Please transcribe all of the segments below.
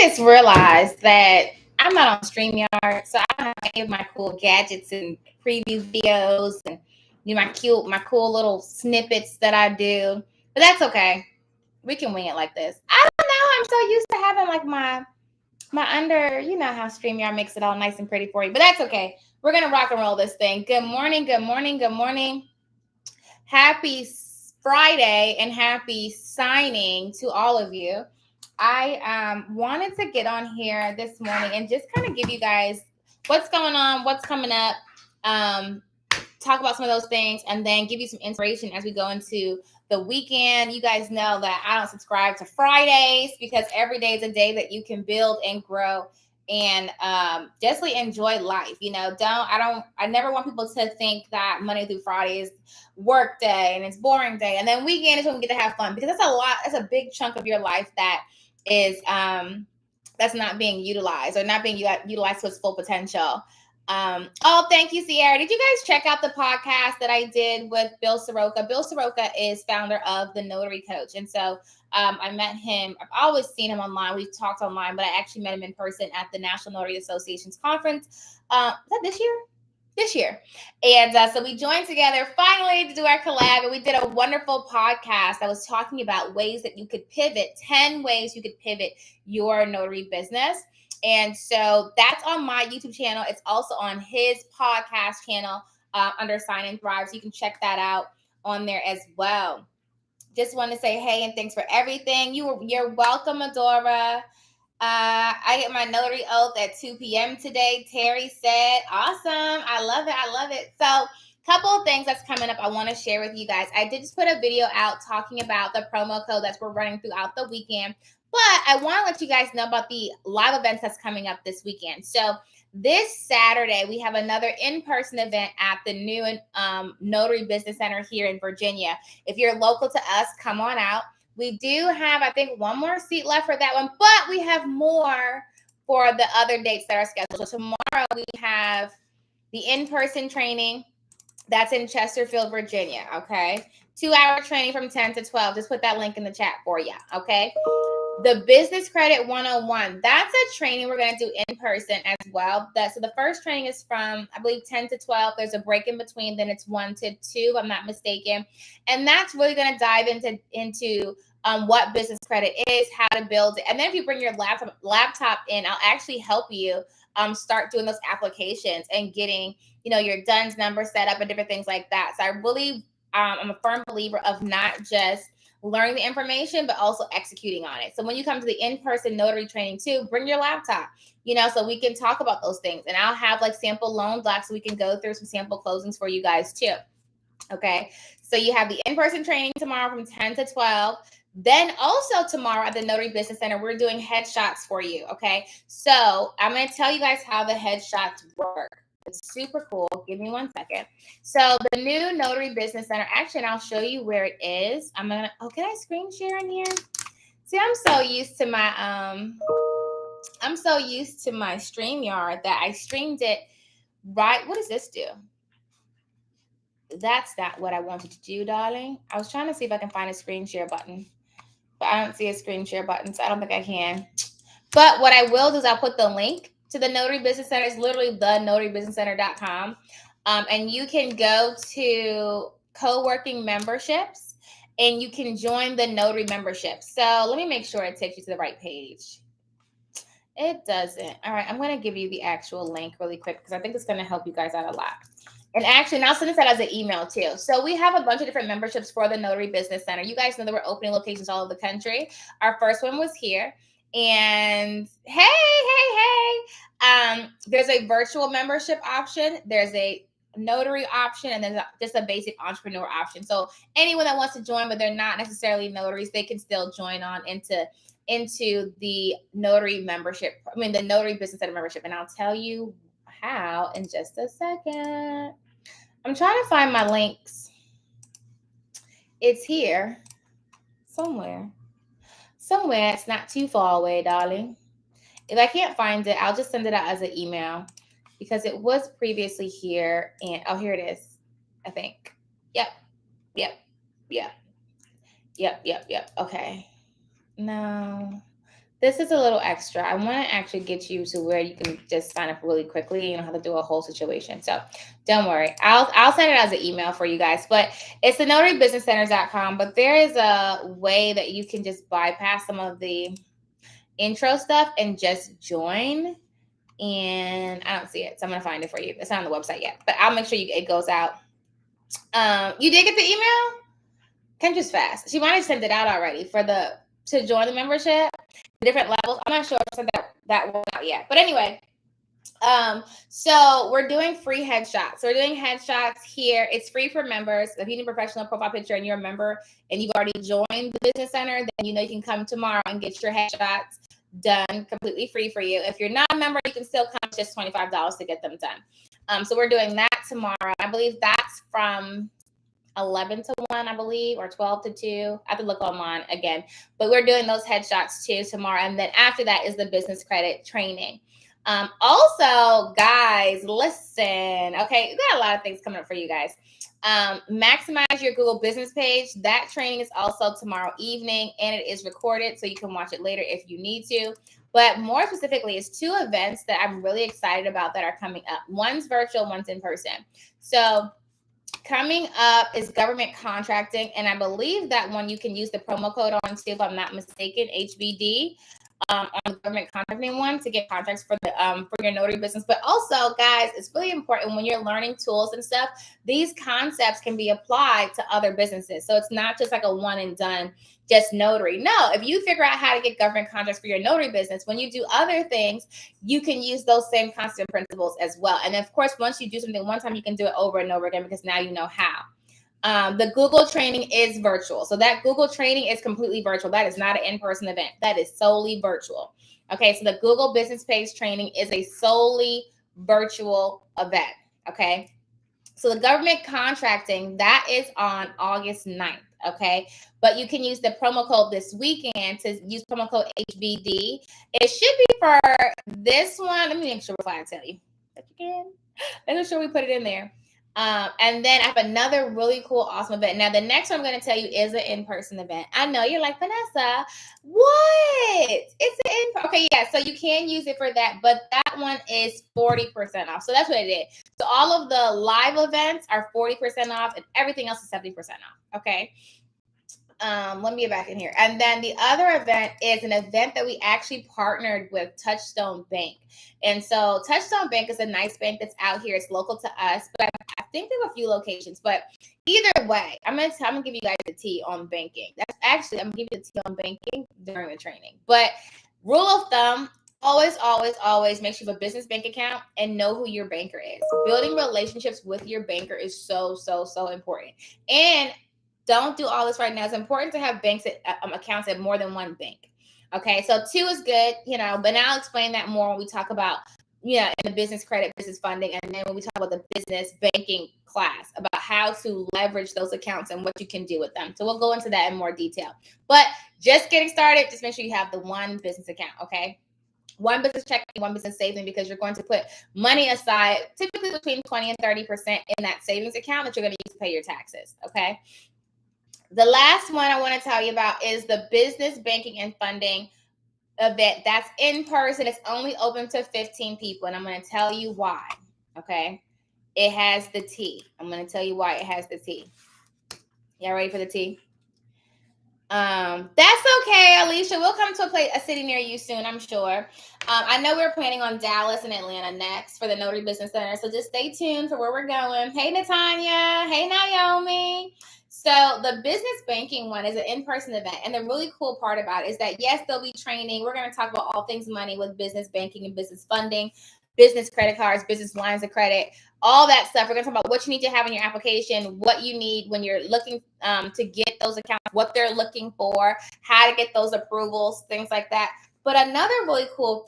just realized that I'm not on StreamYard, so I don't have any of my cool gadgets and preview videos and my cool little snippets that I do. But that's okay. We can wing it like this. I don't know. I'm so used to having like my under, you know how StreamYard makes it all nice and pretty for you. But that's okay. We're gonna rock and roll this thing. Good morning, good morning, good morning. Happy Friday and happy signing to all of you. I wanted to get on here this morning and just kind of give you guys what's going on, what's coming up, talk about some of those things, and then give you some inspiration as we go into the weekend. You guys know that I don't subscribe to Fridays because every day is a day that you can build and grow and just really enjoy life. I never want people to think that Monday through Friday is work day and it's boring day, and then weekend is when we get to have fun, because that's a big chunk of your life that is that's not being utilized or not being utilized to its full potential. Thank you, Sierra. Did you guys check out the podcast that I did with Bill Soroka? Bill Soroka is founder of the Notary Coach. And so I met him. I've always seen him online. We've talked online, but I actually met him in person at the National Notary Association's conference. Was that this year? This year. And so we joined together finally to do our collab, and we did a wonderful podcast that was talking about ways that you could pivot, 10 ways you could pivot your notary business. And so that's on my YouTube channel. It's also on his podcast channel under Sign and Thrive. So you can check that out on there as well. Just want to say hey and thanks for everything. You're welcome, Adora. I get my notary oath at 2 p.m. today. Terry said, awesome. I love it. I love it. So couple of things that's coming up I want to share with you guys. I did just put a video out talking about the promo code that we're running throughout the weekend. But I want to let you guys know about the live events that's coming up this weekend. So this Saturday, we have another in-person event at the new Notary Business Center here in Virginia. If you're local to us, come on out. We do have, I think, one more seat left for that one, but we have more for the other dates that are scheduled. So tomorrow we have the in-person training. That's in Chesterfield, Virginia, okay? 2-hour training from 10 to 12. Just put that link in the chat for you, okay? The Business Credit 101, that's a training we're going to do in person as well. So the first training is from, I believe, 10 to 12. There's a break in between. Then it's 1 to 2, if I'm not mistaken. And that's really going to dive into what business credit is, how to build it. And then if you bring your laptop in, I'll actually help you start doing those applications and getting, your DUNS number set up and different things like that. So I really, I'm a firm believer of not just learning the information, but also executing on it. So when you come to the in-person notary training too, bring your laptop, so we can talk about those things. And I'll have like sample loan docs so we can go through some sample closings for you guys too. Okay. So you have the in-person training tomorrow from 10 to 12. Then also tomorrow at the Notary Business Center, we're doing headshots for you. Okay. So I'm going to tell you guys how the headshots work. It's super cool. Give me 1 second. So the new Notary Business Center, actually, and I'll show you where it is. Can I screen share in here? See, I'm so used to my StreamYard that I streamed it right. What does this do? That's not what I wanted to do, darling. I was trying to see if I can find a screen share button, but I don't see a screen share button, so I don't think I can. But what I will do is I'll put the link to the Notary Business Center. It's literally thenotarybusinesscenter.com. And you can go to co-working memberships and you can join the notary membership. So let me make sure it takes you to the right page. It doesn't. All right, I'm going to give you the actual link really quick because I think it's going to help you guys out a lot. And actually, and I'll send this out as an email too. So we have a bunch of different memberships for the Notary Business Center. You guys know that we're opening locations all over the country. Our first one was here. And hey. There's a virtual membership option. There's a notary option, and then just a basic entrepreneur option. So anyone that wants to join, but they're not necessarily notaries, they can still join on into the notary membership. The Notary Business Center membership. And I'll tell you how in just a second. I'm trying to find my links. It's here somewhere. It's not too far away, darling. If I can't find it, I'll just send it out as an email because it was previously here. And here it is, I think. Yep. Okay. No, This is a little extra. I want to actually get you to where you can just sign up really quickly. You don't have to do a whole situation. So don't worry. I'll send it as an email for you guys. But it's the notarybusinesscenters.com. But there is a way that you can just bypass some of the intro stuff and just join. And I don't see it. So I'm going to find it for you. It's not on the website yet. But I'll make sure it goes out. You did get the email? Kendra's fast. She might have sent it out already to join the membership. Different levels. I'm not sure if I sent that one out yet. But anyway, so we're doing free headshots. So we're doing headshots here. It's free for members. If you need a professional profile picture and you're a member and you've already joined the business center, then you know you can come tomorrow and get your headshots done completely free for you. If you're not a member, you can still come. It's just $25 to get them done. So we're doing that tomorrow. I believe that's from 11 to 1, I believe, or 12 to 2. I have to look online again. But we're doing those headshots too tomorrow. And then after that is the business credit training. Also, guys, listen. Okay, we got a lot of things coming up for you guys. Maximize your Google business page. That training is also tomorrow evening, and it is recorded, so you can watch it later if you need to. But more specifically, it's 2 events that I'm really excited about that are coming up. One's virtual, one's in person. So coming up is government contracting, and I believe that one you can use the promo code on too, if I'm not mistaken, HBD. On the government contracting one to get contracts for your notary business. But also, guys, it's really important when you're learning tools and stuff, these concepts can be applied to other businesses. So it's not just like a one and done, just notary. No, if you figure out how to get government contracts for your notary business, when you do other things, you can use those same concept principles as well. And of course, once you do something one time, you can do it over and over again because now you know how. The Google training is virtual. So that Google training is completely virtual. That is not an in-person event. That is solely virtual. Okay, so the Google business page training is a solely virtual event. Okay, so the government contracting, that is on August 9th. Okay, but you can use the promo code this weekend to use promo code HBD. It should be for this one. Let me make sure before I tell you that you can. Make sure we put it in there. And then I have another really cool, awesome event. Now, the next one I'm going to tell you is an in-person event. I know you're like, Vanessa, what? It's an okay, yeah. So you can use it for that, but that one is 40% off. So that's what it is. So all of the live events are 40% off, and everything else is 70% off. Okay. Let me get back in here. And then the other event is an event that we actually partnered with Touchstone Bank. And so Touchstone Bank is a nice bank that's out here. It's local to us, but I think they have a few locations. But either way, I'm gonna give you guys the tea on banking. I'm gonna give you the tea on banking during the training. But rule of thumb, always make sure you have a business bank account and know who your banker is. Building relationships with your banker is so important. And don't do all this right now. It's important to have accounts at more than one bank. Okay, so 2 is good, but I'll explain that more when we talk about, in the business credit, business funding, and then when we talk about the business banking class, about how to leverage those accounts and what you can do with them. So we'll go into that in more detail. But just getting started, just make sure you have the one business account, okay? One business checking, one business saving, because you're going to put money aside, typically between 20 and 30% in that savings account that you're going to use to pay your taxes, okay? The last one I want to tell you about is the business banking and funding event. That's in person. It's only open to 15 people, and I'm going to tell you why. Okay, it has the tea. I'm going to tell you why it has the tea. Y'all ready for the tea? That's okay, Alicia. We'll come to a city near you soon, I'm sure. I know we're planning on Dallas and Atlanta next for the Notary Business Center, so just stay tuned for where we're going. Hey, Natanya. Hey, Naomi. So the business banking one is an in-person event. And the really cool part about it is that, yes, there'll be training. We're going to talk about all things money with business banking and business funding, business credit cards, business lines of credit, all that stuff. We're going to talk about what you need to have in your application, what you need when you're looking to get those accounts, what they're looking for, how to get those approvals, things like that. But another really cool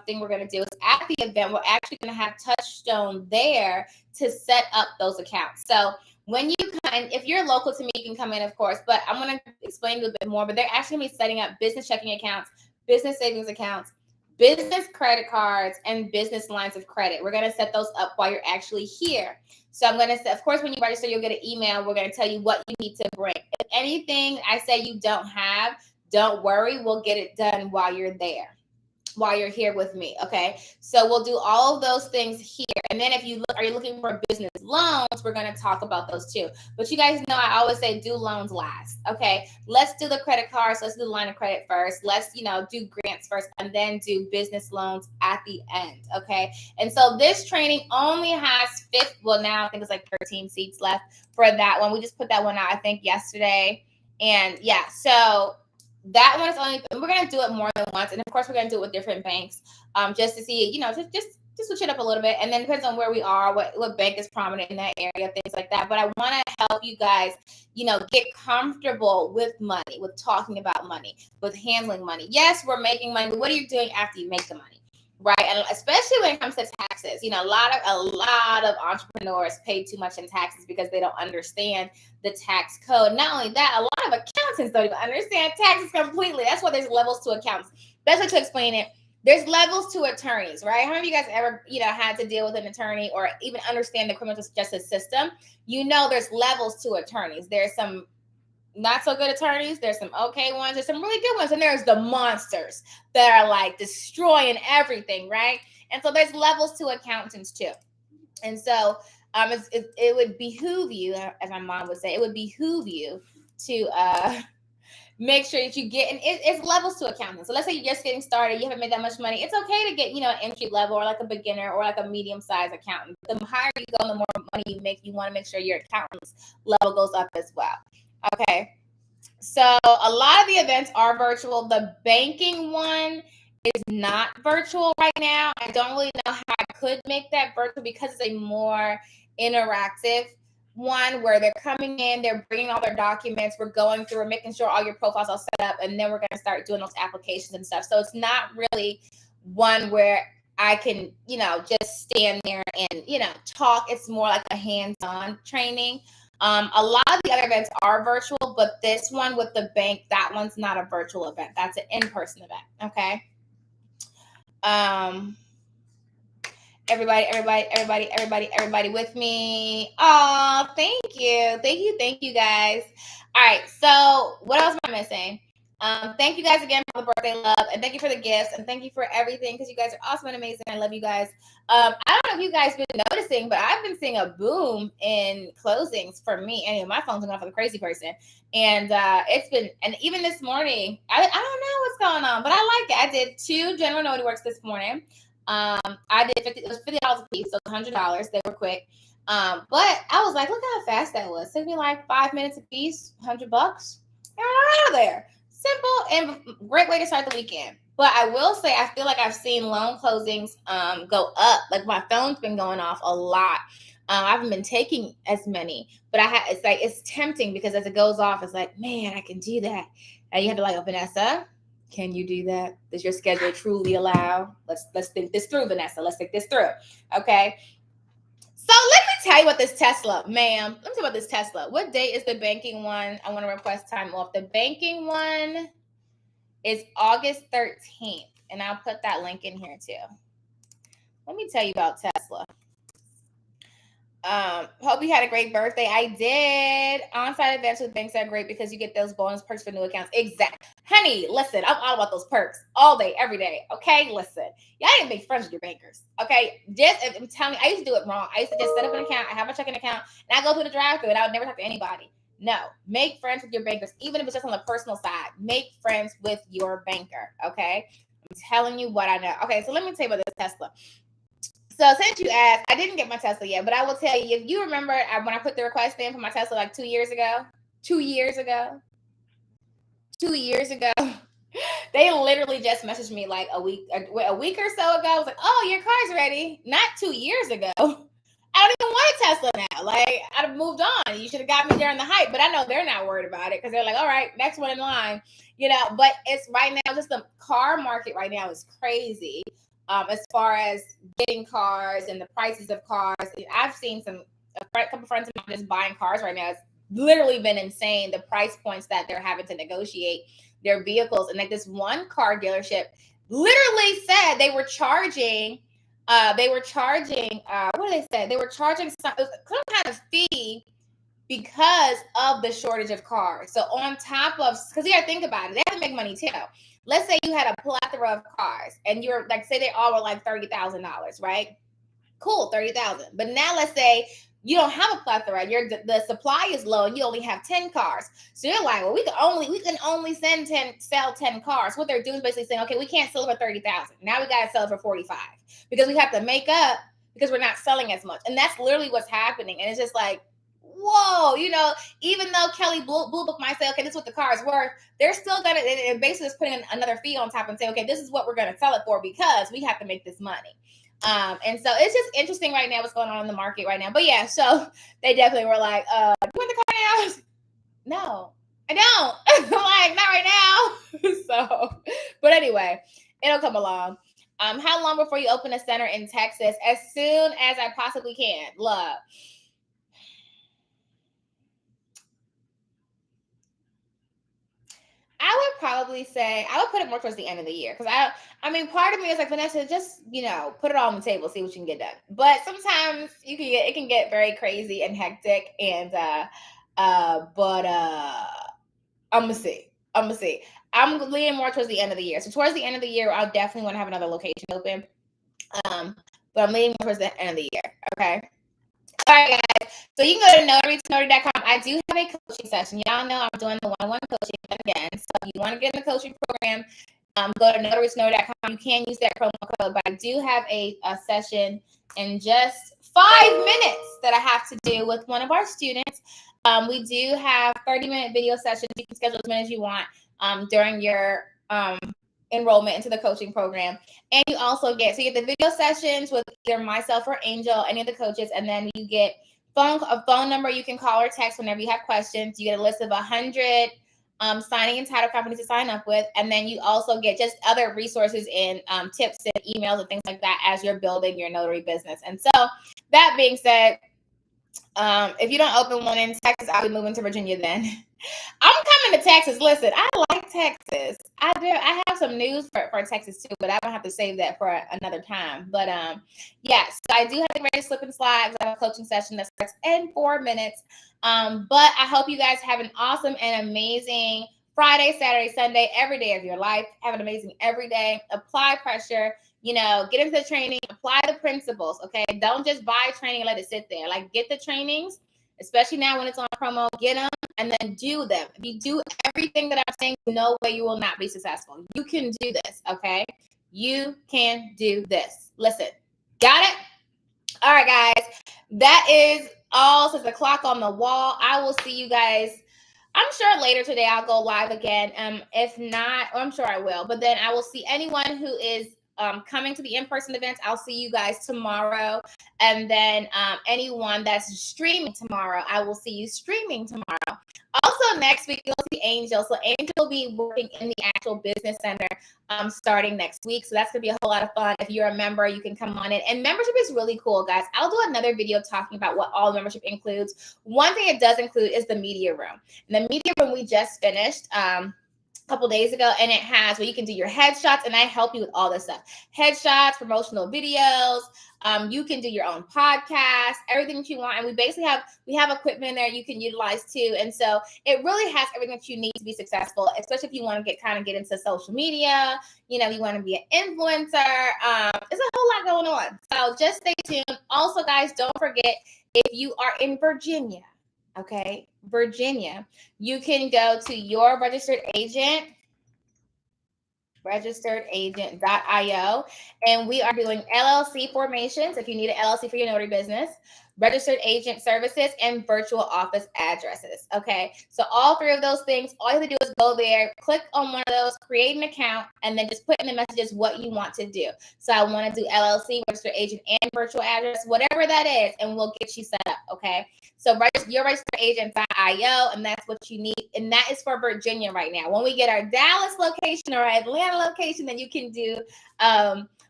thing we're going to do is at the event, we're actually going to have Touchstone there to set up those accounts. So when you come, if you're local to me, you can come in, of course, but I'm going to explain a little bit more. But they're actually going to be setting up business checking accounts, business savings accounts, business credit cards, and business lines of credit. We're going to set those up while you're actually here. So I'm going to say, of course, when you register, you'll get an email. We're going to tell you what you need to bring. If anything I say you don't have, Don't worry, we'll get it done while you're there, while you're here with me. Okay, so we'll do all of those things here. And then if you look, are you looking for business loans, we're going to talk about those too. But you guys know I always say do loans last. Okay, let's do the credit cards, let's do the line of credit first, let's do grants first, and then do business loans at the end. Okay, and so this training only has now I think it's like 13 seats left for that one. We just put that one out I think yesterday. And yeah, so that one is only, we're going to do it more than once. And of course, we're going to do it with different banks just to see, just switch it up a little bit. And then it depends on where we are, what bank is prominent in that area, things like that. But I want to help you guys, get comfortable with money, with talking about money, with handling money. Yes, we're making money. But what are you doing after you make the money? Right. And especially when it comes to taxes, a lot of entrepreneurs pay too much in taxes because they don't understand the tax code. Not only that, a lot of accountants don't even understand taxes completely. That's why there's levels to accountants. Best way to explain it, there's levels to attorneys, right? How many of you guys ever, had to deal with an attorney or even understand the criminal justice system? There's levels to attorneys. There's some not so good attorneys, there's some okay ones, there's some really good ones, and there's the monsters that are like destroying everything, right? And so there's levels to accountants too. And so it would behoove you, as my mom would say, it would behoove you to make sure that you get, and it's levels to accountants. So let's say you're just getting started, you haven't made that much money. It's okay to get, an entry level or like a beginner or like a medium-sized accountant. The higher you go, the more money you make, you want to make sure your accountant's level goes up as well. Okay, so a lot of the events are virtual. The banking one is not virtual right now. I don't really know how I could make that virtual because it's a more interactive one where they're coming in, they're bringing all their documents, we're going through, we're making sure all your profiles are set up, and then we're going to start doing those applications and stuff. So it's not really one where I can, just stand there and, talk. It's more like a hands-on training. A lot of the other events are virtual, but this one with the bank, that one's not a virtual event. That's an in-person event. Okay. Everybody with me. Oh, thank you guys. All right. So what else am I missing? Thank you guys again for the birthday love, and thank you for the gifts, and thank you for everything, because you guys are awesome and amazing. I love you guys. I don't know if you guys been noticing, but I've been seeing a boom in closings for me. Anyway, my phone's going off like a crazy person, and it's been, and even this morning, I don't know what's going on, but I like it. I did 2 general notary works this morning. I did it was $50 a piece, so $100. They were quick. But I was like, look how fast that was. It took me like 5 minutes a piece, $100. And I'm out of there. Simple and great way to start the weekend. But I will say, I feel like I've seen loan closings go up. Like my phone's been going off a lot. I haven't been taking as many, but it's tempting because as it goes off, it's like, man, I can do that. And you have to like, Vanessa, can you do that? Does your schedule truly allow? Let's think this through, Vanessa. Let's think this through. Okay. So let me tell you about this Tesla, ma'am. Let me tell you about this Tesla. What date is the banking one? I want to request time off. The banking one is August 13th. And I'll put that link in here too. Let me tell you about Tesla. Hope you had a great birthday. I did. On-site events with banks are great because you get those bonus perks for new accounts. Exactly. Honey, listen, I'm all about those perks all day, every day. Okay, listen. Y'all didn't make friends with your bankers. Okay, I'm telling you, I used to do it wrong. I used to just set up an account. I have a checking account, and I go through the drive-thru, and I would never talk to anybody. No, make friends with your bankers, even if it's just on the personal side. Make friends with your banker. Okay, I'm telling you what I know. Okay, so let me tell you about this Tesla. So since you asked, I didn't get my Tesla yet, but I will tell you, if you remember when I put the request in for my Tesla like 2 years ago, they literally just messaged me like a week or so ago. I was like, oh, your car's ready. Not 2 years ago. I don't even want a Tesla now. Like, I'd have moved on. You should have got me during the hype, but I know they're not worried about it because they're like, all right, next one in line. But it's right now, just the car market right now is crazy. As far as getting cars and the prices of cars. I've seen a couple friends of mine just buying cars right now. It's literally been insane, the price points that they're having to negotiate their vehicles. And like this one car dealership literally said they were charging what did they say? They were charging some kind of fee because of the shortage of cars. So on top of, because you got to think about it, they have to make money too. Let's say you had a plethora of cars and you're like, say they all were like $30,000, right? Cool, 30,000. But now let's say you don't have a plethora. The supply is low and you only have 10 cars. So you're like, well, we can only sell 10 cars. What they're doing is basically saying, okay, we can't sell it for 30,000. Now we got to sell it for 45 because we have to make up because we're not selling as much. And that's literally what's happening. And it's just like, whoa, even though Kelly Blue Book might say, okay, this is what the car is worth, they're still going to, basically just putting another fee on top and say, okay, this is what we're going to sell it for because we have to make this money. And so it's just interesting right now what's going on in the market right now. But yeah, so they definitely were like, you want the car now? No, I don't. Like, not right now. So, but anyway, it'll come along. How long before you open a center in Texas? As soon as I possibly can. Love. I would probably say I would put it more towards the end of the year because I mean, part of me is like, Vanessa, just put it all on the table, see what you can get done. But sometimes it can get very crazy and hectic, and but I'm gonna see. I'm leaning more towards the end of the year. So towards the end of the year, I'll definitely want to have another location open. But I'm leaning more towards the end of the year. Okay. All right, guys. So you can go to notarytonotary.com. I do have a coaching session. Y'all know I'm doing the one-on-one coaching again. So if you want to get in the coaching program, go to notarytonotary.com. You can use that promo code, but I do have a session in just 5 minutes that I have to do with one of our students. We do have 30-minute video sessions. You can schedule as many as you want during your enrollment into the coaching program. And you also get the video sessions with either myself or Angel, any of the coaches, and then you get a phone number you can call or text whenever you have questions. You get a list of 100 signing and title companies to sign up with, and then you also get just other resources and tips and emails and things like that as you're building your notary business. And so that being said, if you don't open one in Texas, I'll be moving to Virginia then. I'm coming to Texas. Listen, I like Texas. I do. I have some news for Texas too, but I don't have to save that for another time. But yes, so I do have the greatest slip and slides. I have a coaching session that starts in 4 minutes. But I hope you guys have an awesome and amazing Friday, Saturday, Sunday, every day of your life. Have an amazing every day. Apply pressure. Get into the training. Apply the principles. Okay, don't just buy training and let it sit there. Like, get the trainings, especially now when it's on promo. Get them. And then do them. If you do everything that I'm saying, no way you will not be successful. You can do this, okay? You can do this. Listen, got it? All right, guys. That is all. Since the clock on the wall, I will see you guys. I'm sure later today I'll go live again. If not, I'm sure I will. But then I will see anyone who is coming to the in-person events. I'll see you guys tomorrow. And then anyone that's streaming tomorrow, I will see you streaming tomorrow. Also, next week, you'll see Angel. So Angel will be working in the actual business center starting next week. So that's going to be a whole lot of fun. If you're a member, you can come on in. And membership is really cool, guys. I'll do another video talking about what all membership includes. One thing it does include is the media room. And the media room we just finished couple days ago, and it has where you can do your headshots, and I help you with all this stuff. Headshots, promotional videos, you can do your own podcast, everything that you want. And we basically have equipment in there you can utilize too. And so it really has everything that you need to be successful, especially if you want to get into social media, you want to be an influencer. There's a whole lot going on. So just stay tuned. Also, guys, don't forget, if you are in Virginia, okay, Virginia, you can go to your registered agent, registeredagent.io, and we are doing LLC formations if you need an LLC for your notary business, registered agent services, and virtual office addresses. Okay, so all three of those things, all you have to do is go there, click on one of those, create an account, and then just put in the messages what you want to do. So I want to do LLC, registered agent, and virtual address, whatever that is, and we'll get you set up. Okay, so your registered agent.io, and that's what you need, and that is for Virginia right now. When we get our Dallas location or our Atlanta location, then you can do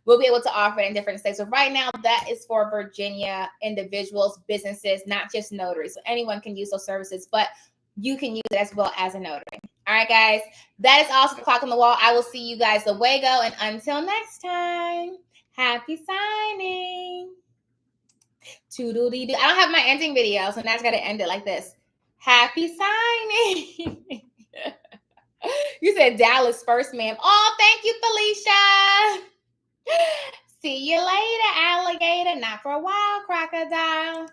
we'll be able to offer it in different states. So right now, that is for Virginia individuals, businesses, not just notaries. So anyone can use those services, but you can use it as well as a notary. All right, guys. That is also the clock on the wall. I will see you guys the way go. And until next time, happy signing. Toodle-dee-doo. I don't have my ending video, so now I just got to end it like this. Happy signing. You said Dallas first, ma'am. Oh, thank you, Felicia. See you later, alligator. Not for a while, crocodile.